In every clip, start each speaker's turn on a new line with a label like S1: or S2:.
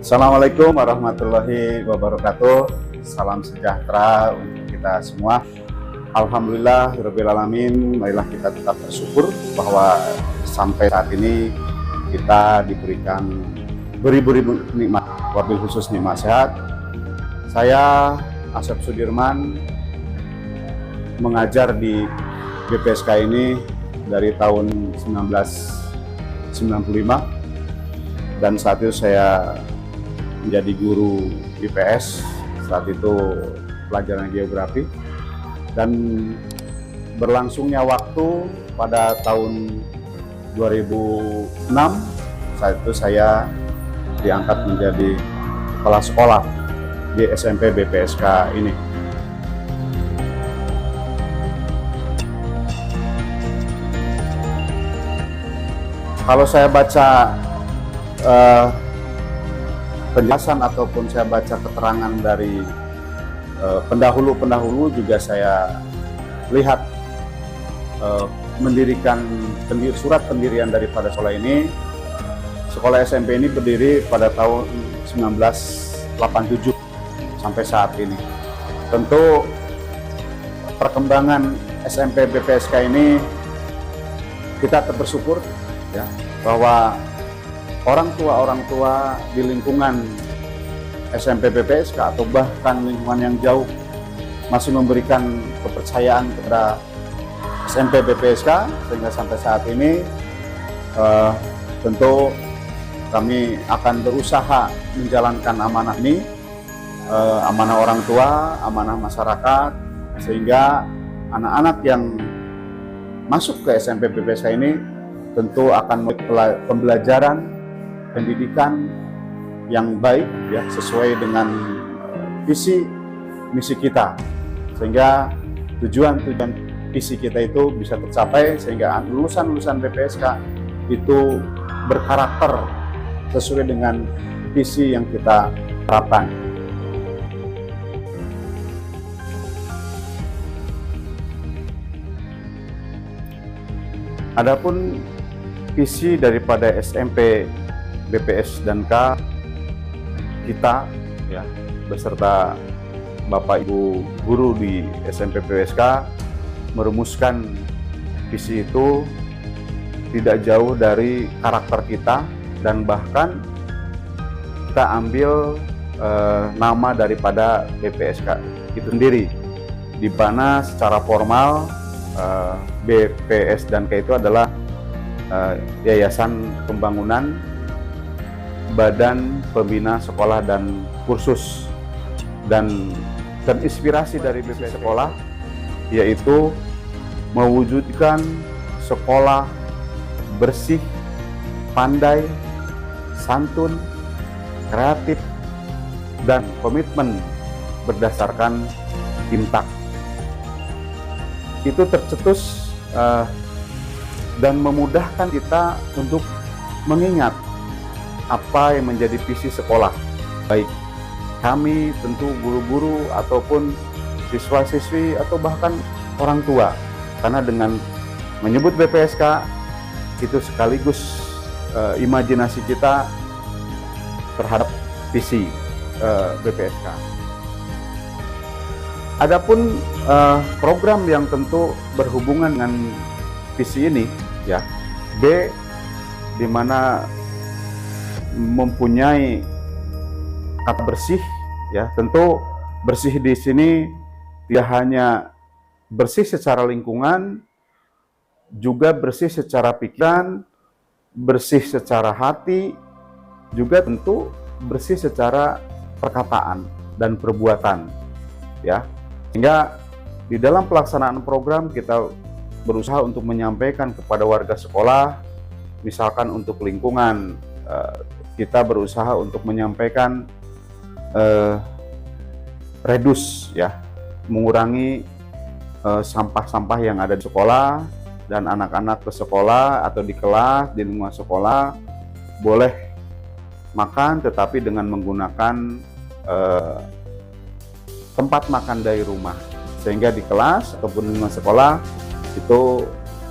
S1: Assalamualaikum warahmatullahi wabarakatuh. Salam sejahtera untuk kita semua. Alhamdulillah rabbil alamin. Marilah kita tetap bersyukur bahwa sampai saat ini kita diberikan beribu-ribu nikmat, wabil khusus nikmat sehat. Saya Asep Sudirman mengajar di BPSK ini dari tahun 1995 dan saat itu saya menjadi guru IPS, saat itu pelajaran geografi, dan berlangsungnya waktu pada tahun 2006 saat itu saya diangkat menjadi kepala sekolah di SMP BPSK ini. Kalau saya baca penjelasan ataupun saya baca keterangan dari pendahulu-pendahulu, juga saya lihat mendirikan surat pendirian daripada sekolah ini. Sekolah SMP ini berdiri pada tahun 1987 sampai saat ini. Tentu perkembangan SMP BPSK ini kita bersyukur ya, bahwa orang tua di lingkungan SMP BPSK atau bahkan lingkungan yang jauh masih memberikan kepercayaan kepada SMP BPSK, sehingga sampai saat ini tentu kami akan berusaha menjalankan amanah ini, amanah orang tua, amanah masyarakat, sehingga anak-anak yang masuk ke SMP BPSK ini tentu akan pembelajaran pendidikan yang baik ya, sesuai dengan visi misi kita, sehingga tujuan visi kita itu bisa tercapai, sehingga lulusan BPSK itu berkarakter sesuai dengan visi yang kita harapkan. Adapun visi daripada SMP BPS dan K kita ya, beserta Bapak Ibu guru di SMP BPSK merumuskan visi itu tidak jauh dari karakter kita, dan bahkan kita ambil nama daripada BPSK itu sendiri, di mana secara formal BPS dan K itu adalah Yayasan Pembangunan Badan Pembina Sekolah dan Kursus, dan inspirasi dari BPS sekolah yaitu mewujudkan sekolah bersih, pandai, santun, kreatif, dan komitmen berdasarkan Imtak. Itu tercetus dan memudahkan kita untuk mengingat apa yang menjadi visi sekolah. Baik kami, tentu guru-guru ataupun siswa-siswi atau bahkan orang tua. Karena dengan menyebut BPSK itu sekaligus imajinasi kita terhadap visi BPSK. Adapun program yang tentu berhubungan dengan visi ini ya, B, di mana mempunyai kata bersih ya. Tentu bersih di sini tidak hanya bersih secara lingkungan, juga bersih secara pikiran, bersih secara hati, juga tentu bersih secara perkataan dan perbuatan ya. Sehingga di dalam pelaksanaan program kita berusaha untuk menyampaikan kepada warga sekolah, misalkan untuk lingkungan, kita berusaha untuk menyampaikan redus ya, mengurangi sampah-sampah yang ada di sekolah, dan anak-anak ke sekolah atau di kelas di lingkungan sekolah boleh makan tetapi dengan menggunakan tempat makan dari rumah, sehingga di kelas ataupun lingkungan sekolah itu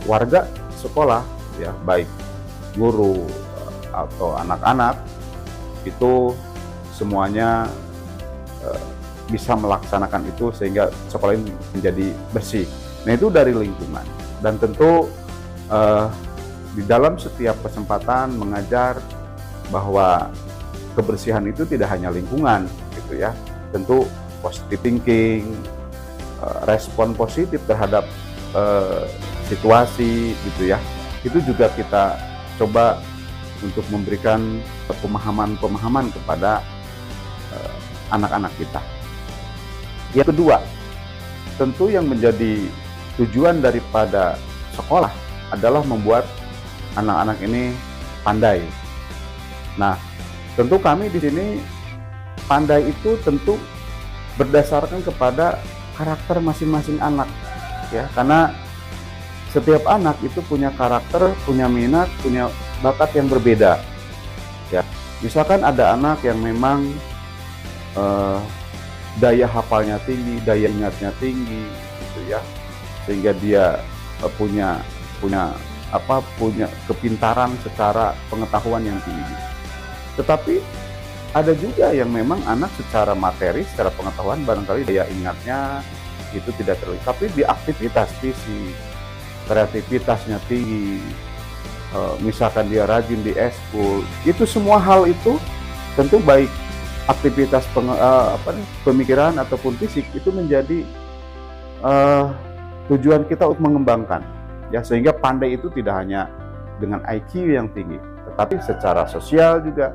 S1: warga sekolah ya, baik guru atau anak-anak itu semuanya bisa melaksanakan itu sehingga sekolah ini menjadi bersih. Nah, itu dari lingkungan. Dan tentu di dalam setiap kesempatan mengajar bahwa kebersihan itu tidak hanya lingkungan gitu ya. Tentu positive thinking, respon positif terhadap situasi gitu ya. Itu juga kita coba untuk memberikan pemahaman-pemahaman kepada anak-anak kita. Yang kedua, tentu yang menjadi tujuan daripada sekolah adalah membuat anak-anak ini pandai. Nah, tentu kami di sini pandai itu tentu berdasarkan kepada karakter masing-masing anak, ya, karena setiap anak itu punya karakter, punya minat, punya bakat yang berbeda. Ya, misalkan ada anak yang memang daya hafalnya tinggi, daya ingatnya tinggi, gitu ya, sehingga dia punya kepintaran secara pengetahuan yang tinggi. Tetapi ada juga yang memang anak secara materi, secara pengetahuan barangkali daya ingatnya itu tidak terlihat, tapi di aktivitas fisik, kreativitasnya tinggi, misalkan dia rajin di eskul, itu semua hal itu tentu baik aktivitas pemikiran ataupun fisik itu menjadi tujuan kita untuk mengembangkan, ya, sehingga pandai itu tidak hanya dengan IQ yang tinggi, tetapi secara sosial juga,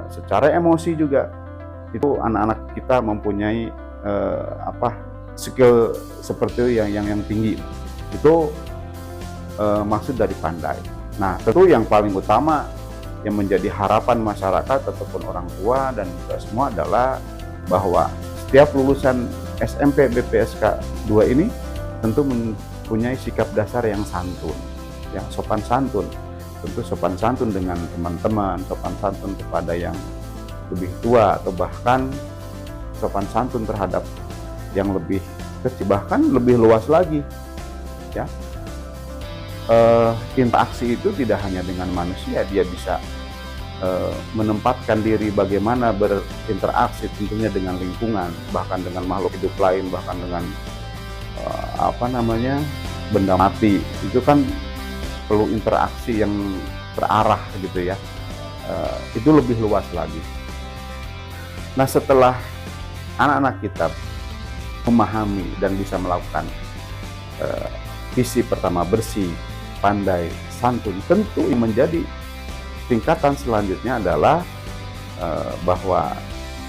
S1: secara emosi juga, itu anak-anak kita mempunyai skill seperti yang tinggi. Itu maksud dari pandai. Nah, tentu yang paling utama yang menjadi harapan masyarakat ataupun orang tua dan kita semua adalah bahwa setiap lulusan SMP BPSK 2 ini tentu mempunyai sikap dasar yang santun, yang sopan santun. Tentu sopan santun dengan teman-teman, sopan santun kepada yang lebih tua, atau bahkan sopan santun terhadap yang lebih kecil, bahkan lebih luas lagi, ya. Interaksi itu tidak hanya dengan manusia, dia bisa menempatkan diri bagaimana berinteraksi tentunya dengan lingkungan, bahkan dengan makhluk hidup lain, bahkan dengan benda mati. Itu kan perlu interaksi yang berarah gitu ya. Itu lebih luas lagi. Nah, setelah anak-anak kita memahami dan bisa melakukan visi pertama bersih, pandai, santun, tentu yang menjadi tingkatan selanjutnya adalah bahwa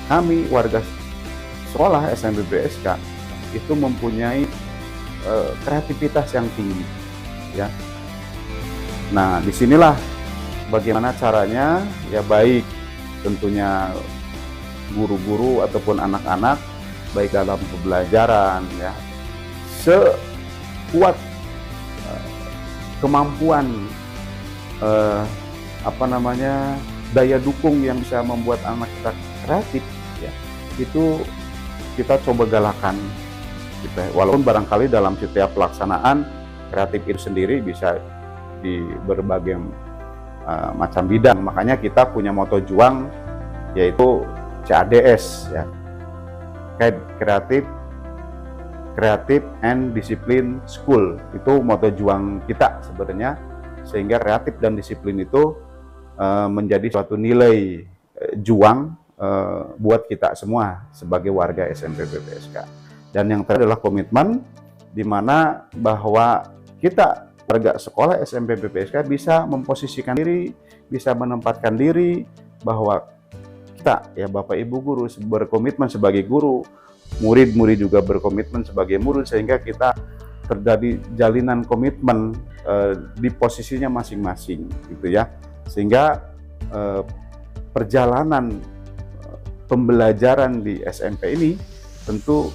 S1: kami warga sekolah SMP BPSK itu mempunyai kreativitas yang tinggi, ya. Nah, disinilah bagaimana caranya, ya, baik tentunya guru-guru ataupun anak-anak baik dalam pembelajaran, ya, sekuat kemampuan daya dukung yang bisa membuat anak kita kreatif, ya, itu kita coba galakan gitu. Walaupun barangkali dalam setiap pelaksanaan kreatif itu sendiri bisa di berbagai macam bidang. Makanya kita punya moto juang yaitu CADS, ya, Creative and Discipline School. Itu moto juang kita sebenarnya, sehingga kreatif dan disiplin itu menjadi suatu nilai juang buat kita semua sebagai warga SMP BPSK. Dan yang terakhir adalah komitmen, di mana bahwa kita warga sekolah SMP BPSK bisa memposisikan diri, bisa menempatkan diri bahwa kita, ya, Bapak Ibu guru berkomitmen sebagai guru, murid-murid juga berkomitmen sebagai murid, sehingga kita terjadi jalinan komitmen di posisinya masing-masing gitu ya, sehingga perjalanan pembelajaran di SMP ini tentu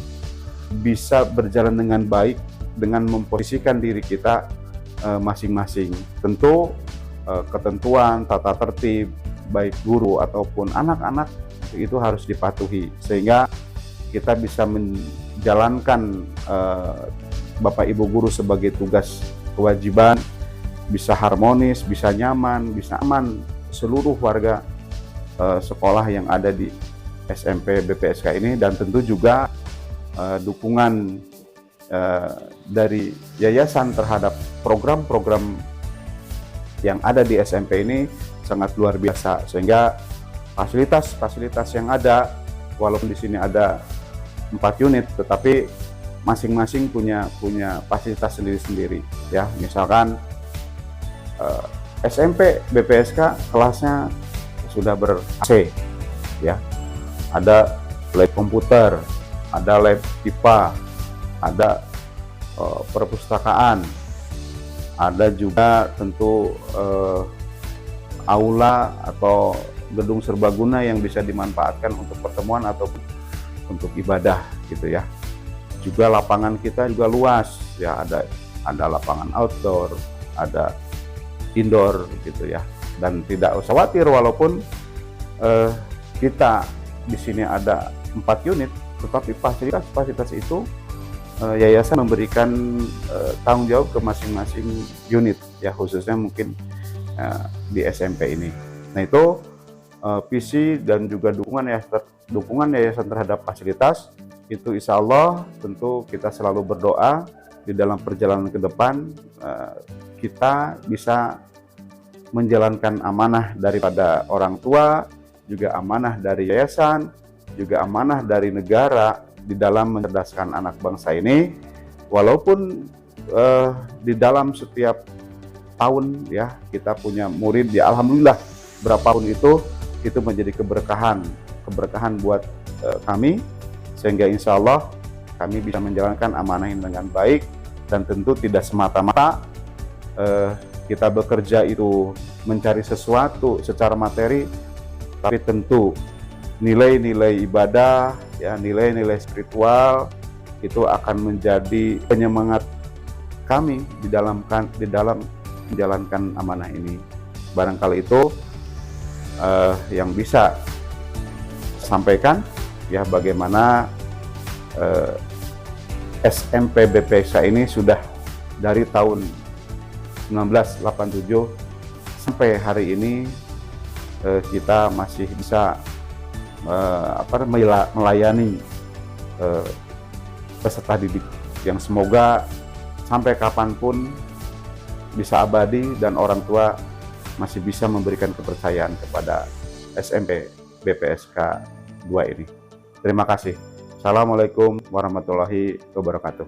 S1: bisa berjalan dengan baik dengan memposisikan diri kita masing-masing. Tentu ketentuan tata tertib baik guru ataupun anak-anak itu harus dipatuhi, sehingga kita bisa menjalankan Bapak Ibu guru sebagai tugas kewajiban, bisa harmonis, bisa nyaman, bisa aman seluruh warga sekolah yang ada di SMP BPSK ini, dan tentu juga dukungan dari yayasan terhadap program-program yang ada di SMP ini sangat luar biasa, sehingga fasilitas-fasilitas yang ada, walaupun di sini ada 4 unit, tetapi masing-masing punya fasilitas sendiri-sendiri ya. Misalkan SMP BPSK kelasnya sudah ber-AC ya, ada lab komputer, ada lab IPA, ada perpustakaan, ada juga tentu aula atau gedung serbaguna yang bisa dimanfaatkan untuk pertemuan atau untuk ibadah gitu ya. Juga lapangan kita juga luas ya, ada lapangan outdoor, ada indoor gitu ya. Dan tidak usah khawatir, walaupun kita di sini ada 4 unit, tetapi fasilitas itu yayasan memberikan tanggung jawab ke masing-masing unit ya, khususnya mungkin di SMP ini. Nah itu visi dan juga dukungan yayasan terhadap fasilitas itu, insya Allah tentu kita selalu berdoa di dalam perjalanan ke depan kita bisa menjalankan amanah daripada orang tua, juga amanah dari yayasan, juga amanah dari negara di dalam mencerdaskan anak bangsa ini. Walaupun di dalam setiap tahun ya kita punya murid ya, alhamdulillah berapapun itu menjadi keberkahan buat kami, sehingga insya Allah kami bisa menjalankan amanah ini dengan baik. Dan tentu tidak semata-mata kita bekerja itu mencari sesuatu secara materi, tapi tentu nilai-nilai ibadah ya, nilai-nilai spiritual itu akan menjadi penyemangat kami di dalam menjalankan amanah ini. Barangkali itu yang bisa sampaikan ya, bagaimana SMP BPSK ini sudah dari tahun 1987 sampai hari ini kita masih bisa melayani peserta didik yang semoga sampai kapanpun bisa abadi dan orang tua masih bisa memberikan kepercayaan kepada SMP BPSK 2 ini. Terima kasih. Assalamualaikum warahmatullahi wabarakatuh.